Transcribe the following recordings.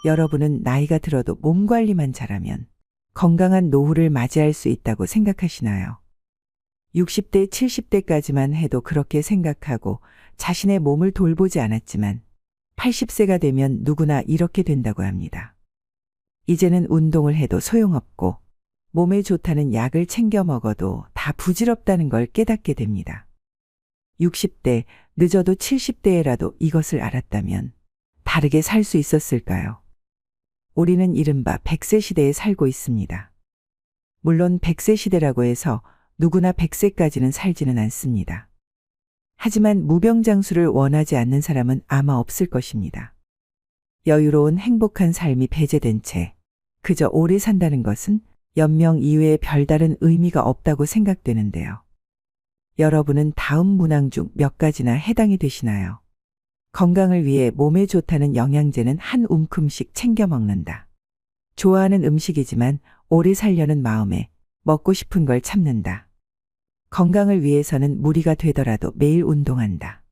여러분은 나이가 들어도 몸 관리만 잘하면 건강한 노후를 맞이할 수 있다고 생각하시나요? 60대, 70대까지만 해도 그렇게 생각하고 자신의 몸을 돌보지 않았지만 80세가 되면 누구나 이렇게 된다고 합니다. 이제는 운동을 해도 소용없고 몸에 좋다는 약을 챙겨 먹어도 다 부질없다는 걸 깨닫게 됩니다. 60대, 늦어도 70대에라도 이것을 알았다면 다르게 살 수 있었을까요? 우리는 이른바 100세 시대에 살고 있습니다. 물론 100세 시대라고 해서 누구나 100세까지는 살지는 않습니다. 하지만 무병장수를 원하지 않는 사람은 아마 없을 것입니다. 여유로운 행복한 삶이 배제된 채 그저 오래 산다는 것은 연명 이외에 별다른 의미가 없다고 생각되는데요. 여러분은 다음 문항 중 몇 가지나 해당이 되시나요? 건강을 위해 몸에 좋다는 영양제는 한 움큼씩 챙겨 먹는다. 좋아하는 음식이지만 오래 살려는 마음에 먹고 싶은 걸 참는다. 건강을 위해서는 무리가 되더라도 매일 운동한다.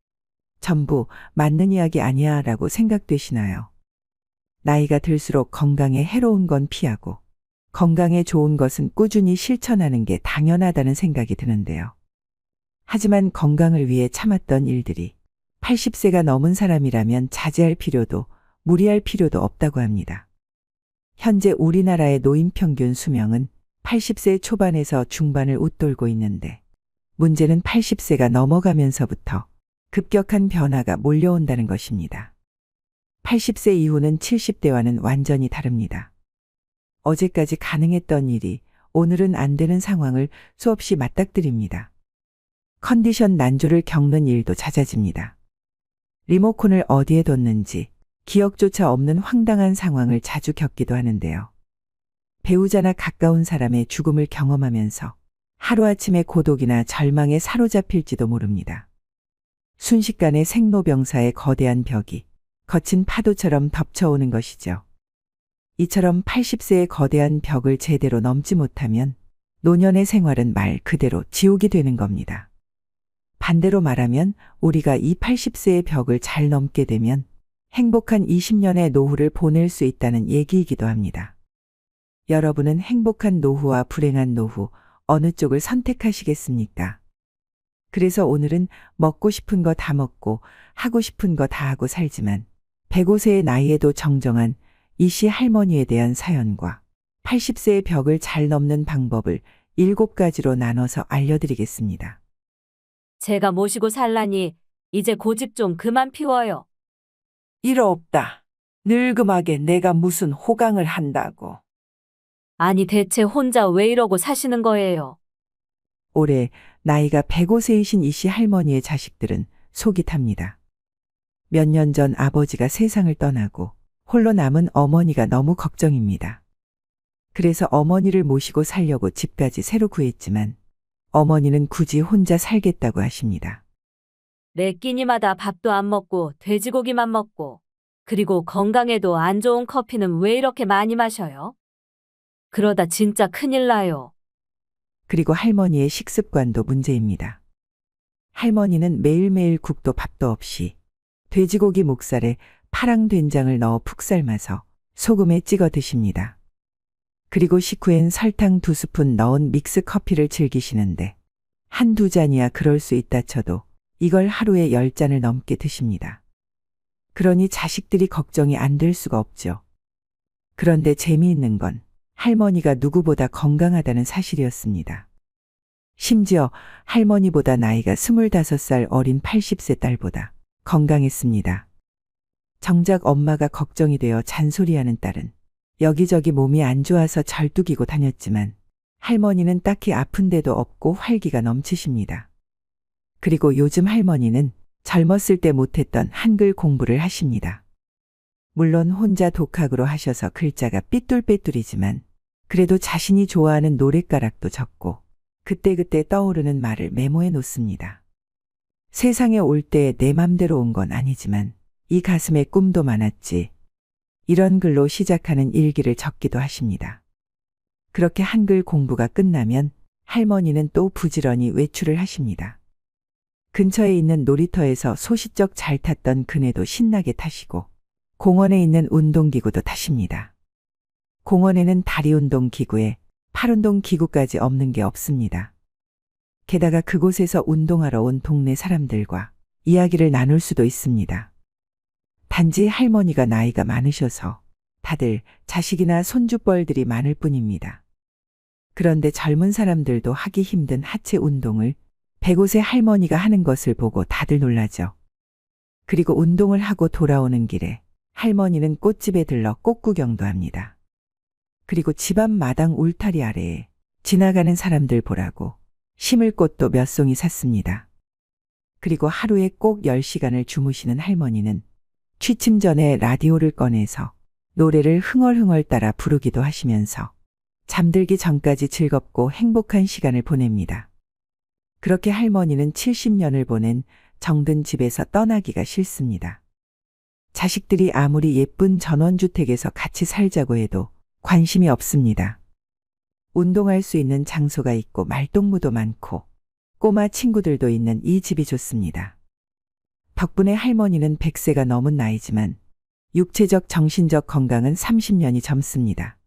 전부 맞는 이야기 아니야 라고 생각되시나요? 나이가 들수록 건강에 해로운 건 피하고 건강에 좋은 것은 꾸준히 실천하는 게 당연하다는 생각이 드는데요. 하지만 건강을 위해 참았던 일들이 80세가 넘은 사람이라면 자제할 필요도 무리할 필요도 없다고 합니다. 현재 우리나라의 노인 평균 수명은 80세 초반에서 중반을 웃돌고 있는데 문제는 80세가 넘어가면서부터 급격한 변화가 몰려온다는 것입니다. 80세 이후는 70대와는 완전히 다릅니다. 어제까지 가능했던 일이 오늘은 안 되는 상황을 수없이 맞닥뜨립니다. 컨디션 난조를 겪는 일도 잦아집니다. 리모컨을 어디에 뒀는지 기억조차 없는 황당한 상황을 자주 겪기도 하는데요. 배우자나 가까운 사람의 죽음을 경험하면서 하루아침에 고독이나 절망에 사로잡힐지도 모릅니다. 순식간에 생로병사의 거대한 벽이 거친 파도처럼 덮쳐오는 것이죠. 이처럼 80세의 거대한 벽을 제대로 넘지 못하면 노년의 생활은 말 그대로 지옥이 되는 겁니다. 반대로 말하면 우리가 이 80세의 벽을 잘 넘게 되면 행복한 20년의 노후를 보낼 수 있다는 얘기이기도 합니다. 여러분은 행복한 노후와 불행한 노후 어느 쪽을 선택하시겠습니까? 그래서 오늘은 먹고 싶은 거 다 먹고 하고 싶은 거 다 하고 살지만 105세의 나이에도 정정한 이씨 할머니에 대한 사연과 80세의 벽을 잘 넘는 방법을 7가지로 나눠서 알려드리겠습니다. 제가 모시고 살라니 이제 고집 좀 그만 피워요. 일 없다. 늙음하게 내가 무슨 호강을 한다고. 아니 대체 혼자 왜 이러고 사시는 거예요? 올해 나이가 105세이신 이씨 할머니의 자식들은 속이 탑니다. 몇 년 전 아버지가 세상을 떠나고 홀로 남은 어머니가 너무 걱정입니다. 그래서 어머니를 모시고 살려고 집까지 새로 구했지만 어머니는 굳이 혼자 살겠다고 하십니다. 매 끼니마다 밥도 안 먹고 돼지고기만 먹고 그리고 건강에도 안 좋은 커피는 왜 이렇게 많이 마셔요? 그러다 진짜 큰일 나요. 그리고 할머니의 식습관도 문제입니다. 할머니는 매일매일 국도 밥도 없이 돼지고기 목살에 파랑 된장을 넣어 푹 삶아서 소금에 찍어 드십니다. 그리고 식후엔 설탕 2스푼 넣은 믹스 커피를 즐기시는데 한두 잔이야 그럴 수 있다 쳐도 이걸 하루에 10잔을 넘게 드십니다. 그러니 자식들이 걱정이 안 될 수가 없죠. 그런데 재미있는 건 할머니가 누구보다 건강하다는 사실이었습니다. 심지어 할머니보다 나이가 25살 어린 80세 딸보다 건강했습니다. 정작 엄마가 걱정이 되어 잔소리하는 딸은 여기저기 몸이 안 좋아서 절뚝이고 다녔지만 할머니는 딱히 아픈 데도 없고 활기가 넘치십니다. 그리고 요즘 할머니는 젊었을 때 못했던 한글 공부를 하십니다. 물론 혼자 독학으로 하셔서 글자가 삐뚤빼뚤이지만 그래도 자신이 좋아하는 노랫가락도 적고 그때그때 떠오르는 말을 메모해 놓습니다. 세상에 올 때 내 맘대로 온 건 아니지만 이 가슴에 꿈도 많았지. 이런 글로 시작하는 일기를 적기도 하십니다. 그렇게 한글 공부가 끝나면 할머니는 또 부지런히 외출을 하십니다. 근처에 있는 놀이터에서 소시적 잘 탔던 그네도 신나게 타시고 공원에 있는 운동기구도 타십니다. 공원에는 다리 운동 기구에 팔 운동 기구까지 없는 게 없습니다. 게다가 그곳에서 운동하러 온 동네 사람들과 이야기를 나눌 수도 있습니다. 단지 할머니가 나이가 많으셔서 다들 자식이나 손주뻘들이 많을 뿐입니다. 그런데 젊은 사람들도 하기 힘든 하체 운동을 105세 할머니가 하는 것을 보고 다들 놀라죠. 그리고 운동을 하고 돌아오는 길에 할머니는 꽃집에 들러 꽃 구경도 합니다. 그리고 집 앞 마당 울타리 아래에 지나가는 사람들 보라고 심을 꽃도 몇 송이 샀습니다. 그리고 하루에 꼭 10시간을 주무시는 할머니는 취침 전에 라디오를 꺼내서 노래를 흥얼흥얼 따라 부르기도 하시면서 잠들기 전까지 즐겁고 행복한 시간을 보냅니다. 그렇게 할머니는 70년을 보낸 정든 집에서 떠나기가 싫습니다. 자식들이 아무리 예쁜 전원주택에서 같이 살자고 해도 관심이 없습니다. 운동할 수 있는 장소가 있고 말동무도 많고 꼬마 친구들도 있는 이 집이 좋습니다. 덕분에 할머니는 100세가 넘은 나이지만 육체적 정신적 건강은 30년이 젊습니다.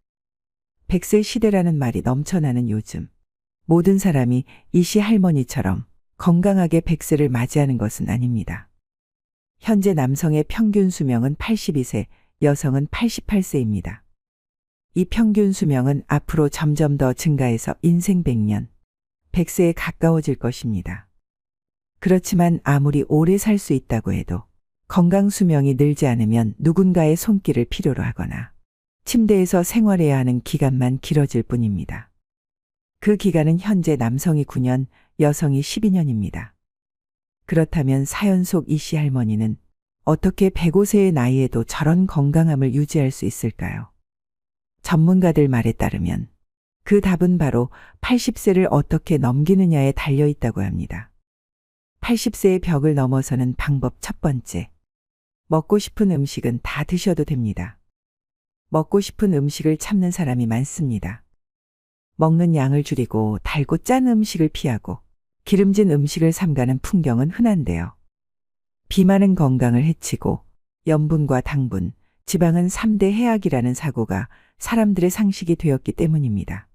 100세 시대라는 말이 넘쳐나는 요즘 모든 사람이 이씨 할머니처럼 건강하게 100세를 맞이하는 것은 아닙니다. 현재 남성의 평균 수명은 82세, 여성은 88세입니다. 이 평균 수명은 앞으로 점점 더 증가해서 인생 100년, 100세에 가까워질 것입니다. 그렇지만 아무리 오래 살 수 있다고 해도 건강 수명이 늘지 않으면 누군가의 손길을 필요로 하거나 침대에서 생활해야 하는 기간만 길어질 뿐입니다. 그 기간은 현재 남성이 9년, 여성이 12년입니다. 그렇다면 사연 속 이씨 할머니는 어떻게 105세의 나이에도 저런 건강함을 유지할 수 있을까요? 전문가들 말에 따르면 그 답은 바로 80세를 어떻게 넘기느냐에 달려 있다고 합니다. 80세의 벽을 넘어서는 방법 첫 번째. 먹고 싶은 음식은 다 드셔도 됩니다. 먹고 싶은 음식을 참는 사람이 많습니다. 먹는 양을 줄이고 달고 짠 음식을 피하고 기름진 음식을 삼가는 풍경은 흔한데요. 비만은 건강을 해치고 염분과 당분, 지방은 3대 해악이라는 사고가 사람들의 상식이 되었기 때문입니다.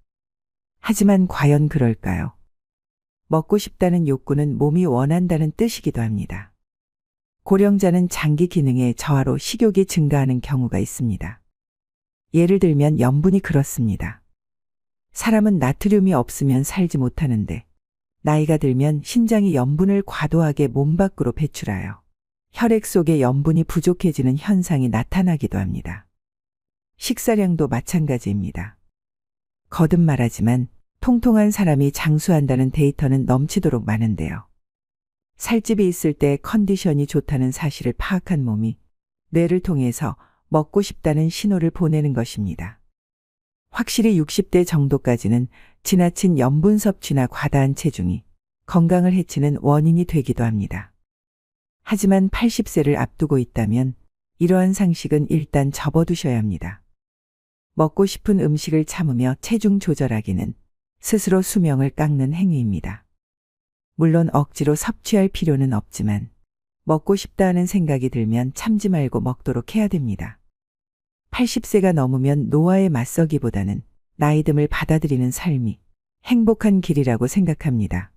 하지만 과연 그럴까요? 먹고 싶다는 욕구는 몸이 원한다는 뜻이기도 합니다. 고령자는 장기 기능의 저하로 식욕이 증가하는 경우가 있습니다. 예를 들면 염분이 그렇습니다. 사람은 나트륨이 없으면 살지 못하는데 나이가 들면 신장이 염분을 과도하게 몸 밖으로 배출하여 혈액 속에 염분이 부족해지는 현상이 나타나기도 합니다. 식사량도 마찬가지입니다. 거듭 말하지만 통통한 사람이 장수한다는 데이터는 넘치도록 많은데요. 살집이 있을 때 컨디션이 좋다는 사실을 파악한 몸이 뇌를 통해서 먹고 싶다는 신호를 보내는 것입니다. 확실히 60대 정도까지는 지나친 염분 섭취나 과다한 체중이 건강을 해치는 원인이 되기도 합니다. 하지만 80세를 앞두고 있다면 이러한 상식은 일단 접어두셔야 합니다. 먹고 싶은 음식을 참으며 체중 조절하기는 스스로 수명을 깎는 행위입니다. 물론 억지로 섭취할 필요는 없지만 먹고 싶다는 생각이 들면 참지 말고 먹도록 해야 됩니다. 80세가 넘으면 노화에 맞서기보다는 나이듦을 받아들이는 삶이 행복한 길이라고 생각합니다.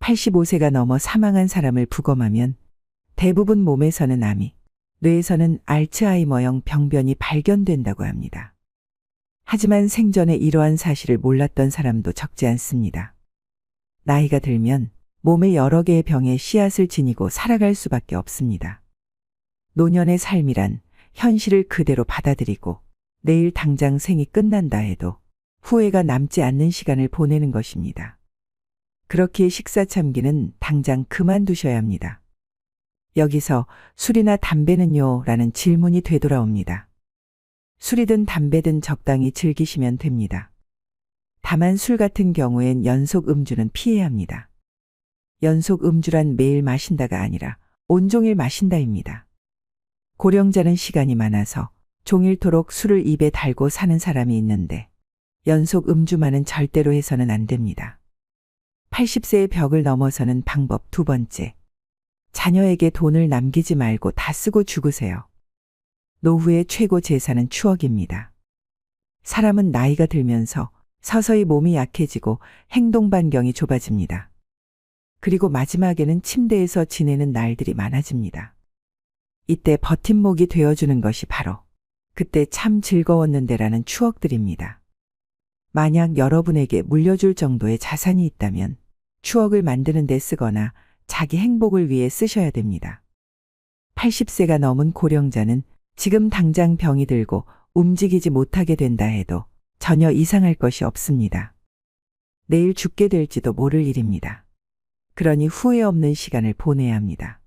85세가 넘어 사망한 사람을 부검하면 대부분 몸에서는 암이, 뇌에서는 알츠하이머형 병변이 발견된다고 합니다. 하지만 생전에 이러한 사실을 몰랐던 사람도 적지 않습니다. 나이가 들면 몸에 여러 개의 병의 씨앗을 지니고 살아갈 수밖에 없습니다. 노년의 삶이란 현실을 그대로 받아들이고 내일 당장 생이 끝난다 해도 후회가 남지 않는 시간을 보내는 것입니다. 그렇기에 식사 참기는 당장 그만두셔야 합니다. 여기서 술이나 담배는요? 라는 질문이 되돌아옵니다. 술이든 담배든 적당히 즐기시면 됩니다. 다만 술 같은 경우엔 연속 음주는 피해야 합니다. 연속 음주란 매일 마신다가 아니라 온종일 마신다입니다. 고령자는 시간이 많아서 종일토록 술을 입에 달고 사는 사람이 있는데 연속 음주만은 절대로 해서는 안 됩니다. 80세의 벽을 넘어서는 방법 두 번째. 자녀에게 돈을 남기지 말고 다 쓰고 죽으세요. 노후의 최고 재산은 추억입니다. 사람은 나이가 들면서 서서히 몸이 약해지고 행동 반경이 좁아집니다. 그리고 마지막에는 침대에서 지내는 날들이 많아집니다. 이때 버팀목이 되어주는 것이 바로 그때 참 즐거웠는데라는 추억들입니다. 만약 여러분에게 물려줄 정도의 자산이 있다면 추억을 만드는 데 쓰거나 자기 행복을 위해 쓰셔야 됩니다. 80세가 넘은 고령자는 지금 당장 병이 들고 움직이지 못하게 된다 해도 전혀 이상할 것이 없습니다. 내일 죽게 될지도 모를 일입니다. 그러니 후회 없는 시간을 보내야 합니다.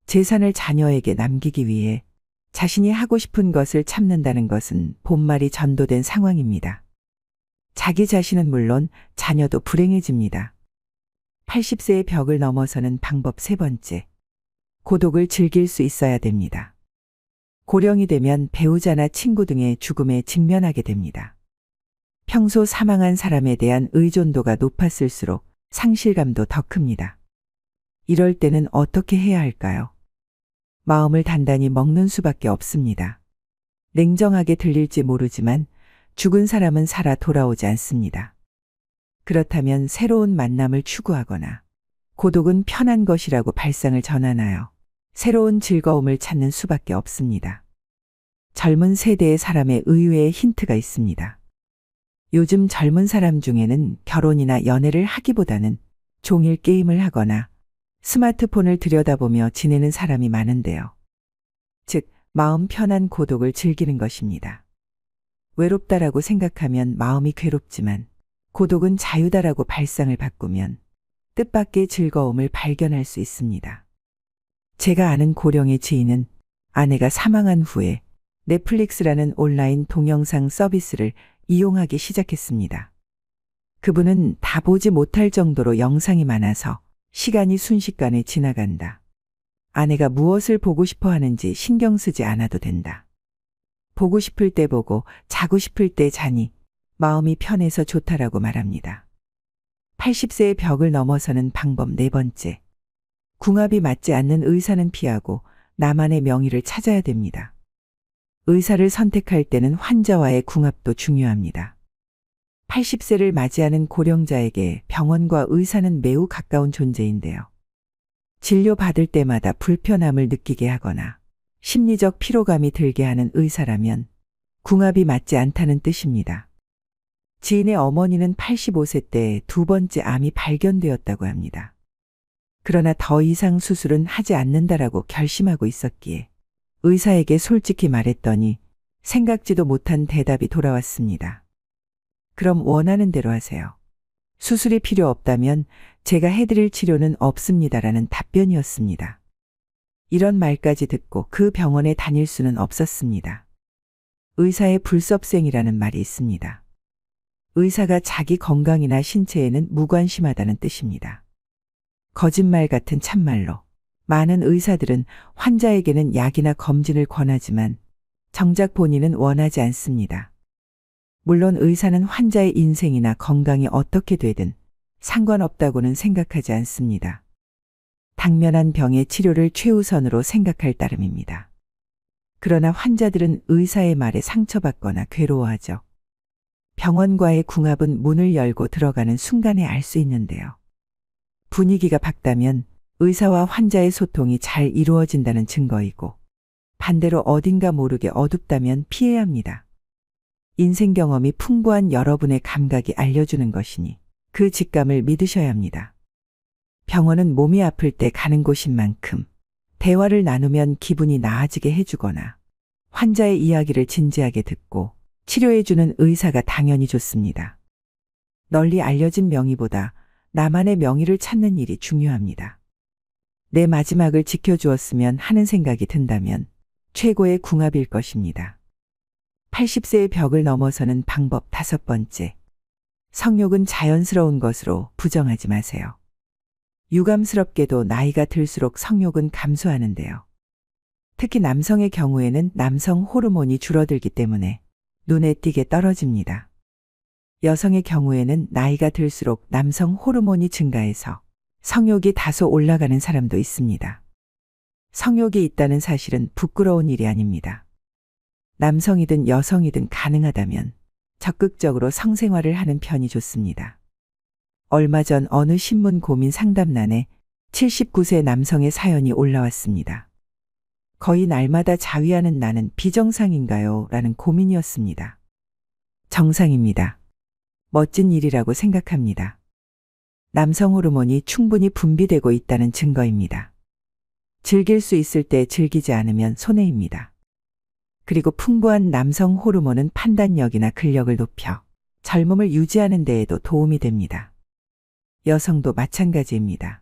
재산을 자녀에게 남기기 위해 자신이 하고 싶은 것을 참는다는 것은 본말이 전도된 상황입니다. 자기 자신은 물론 자녀도 불행해집니다. 80세의 벽을 넘어서는 방법 세 번째. 고독을 즐길 수 있어야 됩니다. 고령이 되면 배우자나 친구 등의 죽음에 직면하게 됩니다. 평소 사망한 사람에 대한 의존도가 높았을수록 상실감도 더 큽니다. 이럴 때는 어떻게 해야 할까요? 마음을 단단히 먹는 수밖에 없습니다. 냉정하게 들릴지 모르지만 죽은 사람은 살아 돌아오지 않습니다. 그렇다면 새로운 만남을 추구하거나 고독은 편한 것이라고 발상을 전환하여 새로운 즐거움을 찾는 수밖에 없습니다. 젊은 세대의 사람의 의외의 힌트가 있습니다. 요즘 젊은 사람 중에는 결혼이나 연애를 하기보다는 종일 게임을 하거나 스마트폰을 들여다보며 지내는 사람이 많은데요. 즉, 마음 편한 고독을 즐기는 것입니다. 외롭다라고 생각하면 마음이 괴롭지만 고독은 자유다라고 발상을 바꾸면 뜻밖의 즐거움을 발견할 수 있습니다. 제가 아는 고령의 지인은 아내가 사망한 후에 넷플릭스라는 온라인 동영상 서비스를 이용하기 시작했습니다. 그분은 다 보지 못할 정도로 영상이 많아서 시간이 순식간에 지나간다. 아내가 무엇을 보고 싶어 하는지 신경 쓰지 않아도 된다. 보고 싶을 때 보고 자고 싶을 때 자니 마음이 편해서 좋다라고 말합니다. 80세의 벽을 넘어서는 방법 네 번째. 궁합이 맞지 않는 의사는 피하고 나만의 명의를 찾아야 됩니다. 의사를 선택할 때는 환자와의 궁합도 중요합니다. 80세를 맞이하는 고령자에게 병원과 의사는 매우 가까운 존재인데요. 진료받을 때마다 불편함을 느끼게 하거나 심리적 피로감이 들게 하는 의사라면 궁합이 맞지 않다는 뜻입니다. 지인의 어머니는 85세 때 두 번째 암이 발견되었다고 합니다. 그러나 더 이상 수술은 하지 않는다라고 결심하고 있었기에 의사에게 솔직히 말했더니 생각지도 못한 대답이 돌아왔습니다. 그럼 원하는 대로 하세요. 수술이 필요 없다면 제가 해드릴 치료는 없습니다라는 답변이었습니다. 이런 말까지 듣고 그 병원에 다닐 수는 없었습니다. 의사의 불섭생이라는 말이 있습니다. 의사가 자기 건강이나 신체에는 무관심하다는 뜻입니다. 거짓말 같은 참말로 많은 의사들은 환자에게는 약이나 검진을 권하지만 정작 본인은 원하지 않습니다. 물론 의사는 환자의 인생이나 건강이 어떻게 되든 상관없다고는 생각하지 않습니다. 당면한 병의 치료를 최우선으로 생각할 따름입니다. 그러나 환자들은 의사의 말에 상처받거나 괴로워하죠. 병원과의 궁합은 문을 열고 들어가는 순간에 알 수 있는데요. 분위기가 밝다면 의사와 환자의 소통이 잘 이루어진다는 증거이고 반대로 어딘가 모르게 어둡다면 피해야 합니다. 인생 경험이 풍부한 여러분의 감각이 알려주는 것이니 그 직감을 믿으셔야 합니다. 병원은 몸이 아플 때 가는 곳인 만큼 대화를 나누면 기분이 나아지게 해주거나 환자의 이야기를 진지하게 듣고 치료해주는 의사가 당연히 좋습니다. 널리 알려진 명의보다 나만의 명의를 찾는 일이 중요합니다. 내 마지막을 지켜주었으면 하는 생각이 든다면 최고의 궁합일 것입니다. 80세의 벽을 넘어서는 방법 다섯 번째. 성욕은 자연스러운 것으로 부정하지 마세요. 유감스럽게도 나이가 들수록 성욕은 감소하는데요. 특히 남성의 경우에는 남성 호르몬이 줄어들기 때문에 눈에 띄게 떨어집니다. 여성의 경우에는 나이가 들수록 남성 호르몬이 증가해서 성욕이 다소 올라가는 사람도 있습니다. 성욕이 있다는 사실은 부끄러운 일이 아닙니다. 남성이든 여성이든 가능하다면 적극적으로 성생활을 하는 편이 좋습니다. 얼마 전 어느 신문 고민 상담란에 79세 남성의 사연이 올라왔습니다. 거의 날마다 자위하는 나는 비정상인가요? 라는 고민이었습니다. 정상입니다. 멋진 일이라고 생각합니다. 남성 호르몬이 충분히 분비되고 있다는 증거입니다. 즐길 수 있을 때 즐기지 않으면 손해입니다. 그리고 풍부한 남성 호르몬은 판단력이나 근력을 높여 젊음을 유지하는 데에도 도움이 됩니다. 여성도 마찬가지입니다.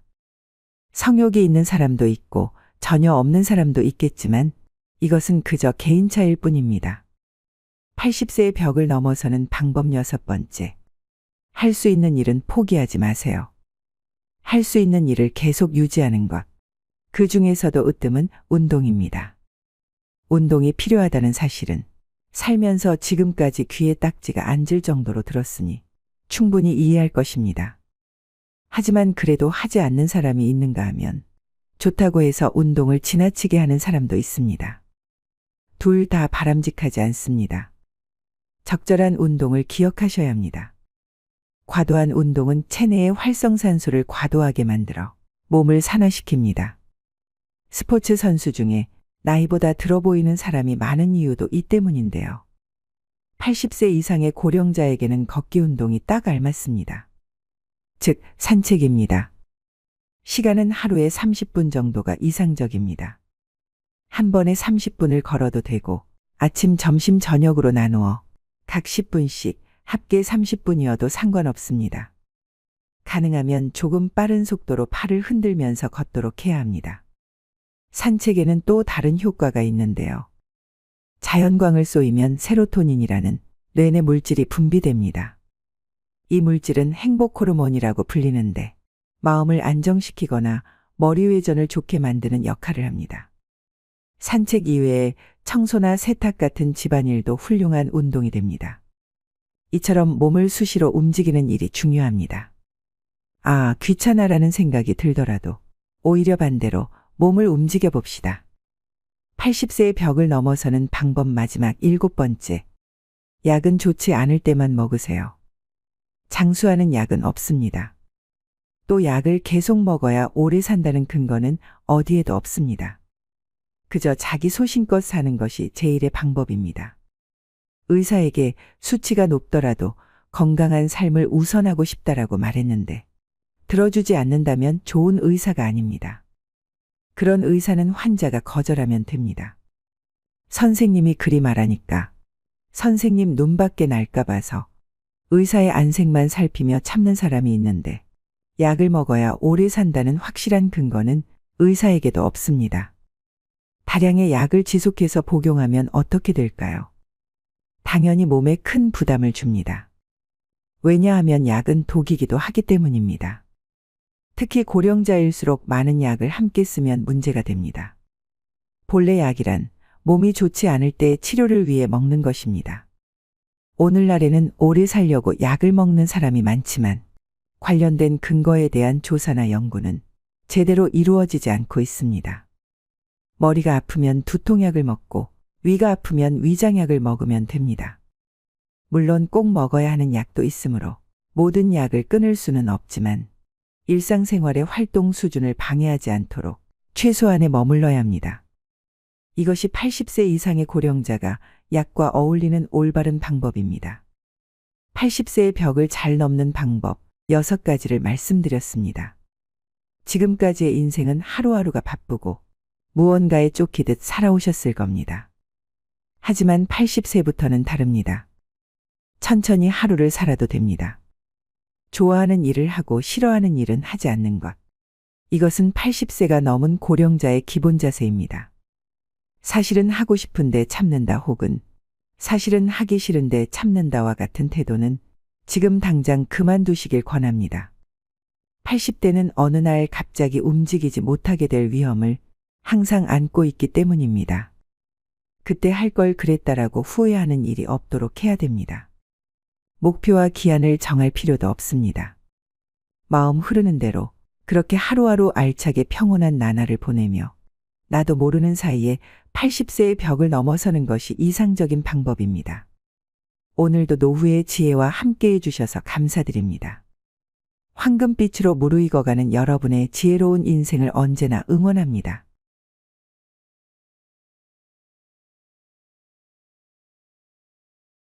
성욕이 있는 사람도 있고 전혀 없는 사람도 있겠지만 이것은 그저 개인차일 뿐입니다. 80세의 벽을 넘어서는 방법 6번째. 할 수 있는 일은 포기하지 마세요. 할 수 있는 일을 계속 유지하는 것. 그 중에서도 으뜸은 운동입니다. 운동이 필요하다는 사실은 살면서 지금까지 귀에 딱지가 앉을 정도로 들었으니 충분히 이해할 것입니다. 하지만 그래도 하지 않는 사람이 있는가 하면 좋다고 해서 운동을 지나치게 하는 사람도 있습니다. 둘 다 바람직하지 않습니다. 적절한 운동을 기억하셔야 합니다. 과도한 운동은 체내의 활성산소를 과도하게 만들어 몸을 산화시킵니다. 스포츠 선수 중에 나이보다 들어 보이는 사람이 많은 이유도 이 때문인데요. 80세 이상의 고령자에게는 걷기 운동이 딱 알맞습니다. 즉, 산책입니다. 시간은 하루에 30분 정도가 이상적입니다. 한 번에 30분을 걸어도 되고 아침, 점심, 저녁으로 나누어 각 10분씩 합계 30분이어도 상관없습니다. 가능하면 조금 빠른 속도로 팔을 흔들면서 걷도록 해야 합니다. 산책에는 또 다른 효과가 있는데요. 자연광을 쏘이면 세로토닌이라는 뇌내 물질이 분비됩니다. 이 물질은 행복 호르몬이라고 불리는데 마음을 안정시키거나 머리 회전을 좋게 만드는 역할을 합니다. 산책 이외에 청소나 세탁 같은 집안일도 훌륭한 운동이 됩니다. 이처럼 몸을 수시로 움직이는 일이 중요합니다. 아, 귀찮아라는 생각이 들더라도 오히려 반대로 몸을 움직여 봅시다. 80세의 벽을 넘어서는 방법 마지막 7번째. 약은 좋지 않을 때만 먹으세요. 장수하는 약은 없습니다. 또 약을 계속 먹어야 오래 산다는 근거는 어디에도 없습니다. 그저 자기 소신껏 사는 것이 제일의 방법입니다. 의사에게 수치가 높더라도 건강한 삶을 우선하고 싶다라고 말했는데 들어주지 않는다면 좋은 의사가 아닙니다. 그런 의사는 환자가 거절하면 됩니다. 선생님이 그리 말하니까 선생님 눈밖에 날까 봐서 의사의 안색만 살피며 참는 사람이 있는데 약을 먹어야 오래 산다는 확실한 근거는 의사에게도 없습니다. 다량의 약을 지속해서 복용하면 어떻게 될까요? 당연히 몸에 큰 부담을 줍니다. 왜냐하면 약은 독이기도 하기 때문입니다. 특히 고령자일수록 많은 약을 함께 쓰면 문제가 됩니다. 본래 약이란 몸이 좋지 않을 때 치료를 위해 먹는 것입니다. 오늘날에는 오래 살려고 약을 먹는 사람이 많지만 관련된 근거에 대한 조사나 연구는 제대로 이루어지지 않고 있습니다. 머리가 아프면 두통약을 먹고 위가 아프면 위장약을 먹으면 됩니다. 물론 꼭 먹어야 하는 약도 있으므로 모든 약을 끊을 수는 없지만 일상생활의 활동 수준을 방해하지 않도록 최소한에 머물러야 합니다. 이것이 80세 이상의 고령자가 약과 어울리는 올바른 방법입니다. 80세의 벽을 잘 넘는 방법 6가지를 말씀드렸습니다. 지금까지의 인생은 하루하루가 바쁘고 무언가에 쫓기듯 살아오셨을 겁니다. 하지만 80세부터는 다릅니다. 천천히 하루를 살아도 됩니다. 좋아하는 일을 하고 싫어하는 일은 하지 않는 것. 이것은 80세가 넘은 고령자의 기본 자세입니다. 사실은 하고 싶은데 참는다 혹은 사실은 하기 싫은데 참는다와 같은 태도는 지금 당장 그만두시길 권합니다. 80대는 어느 날 갑자기 움직이지 못하게 될 위험을 항상 안고 있기 때문입니다. 그때 할 걸 그랬다라고 후회하는 일이 없도록 해야 됩니다. 목표와 기한을 정할 필요도 없습니다. 마음 흐르는 대로 그렇게 하루하루 알차게 평온한 나날을 보내며 나도 모르는 사이에 80세의 벽을 넘어서는 것이 이상적인 방법입니다. 오늘도 노후의 지혜와 함께 해주셔서 감사드립니다. 황금빛으로 무르익어가는 여러분의 지혜로운 인생을 언제나 응원합니다.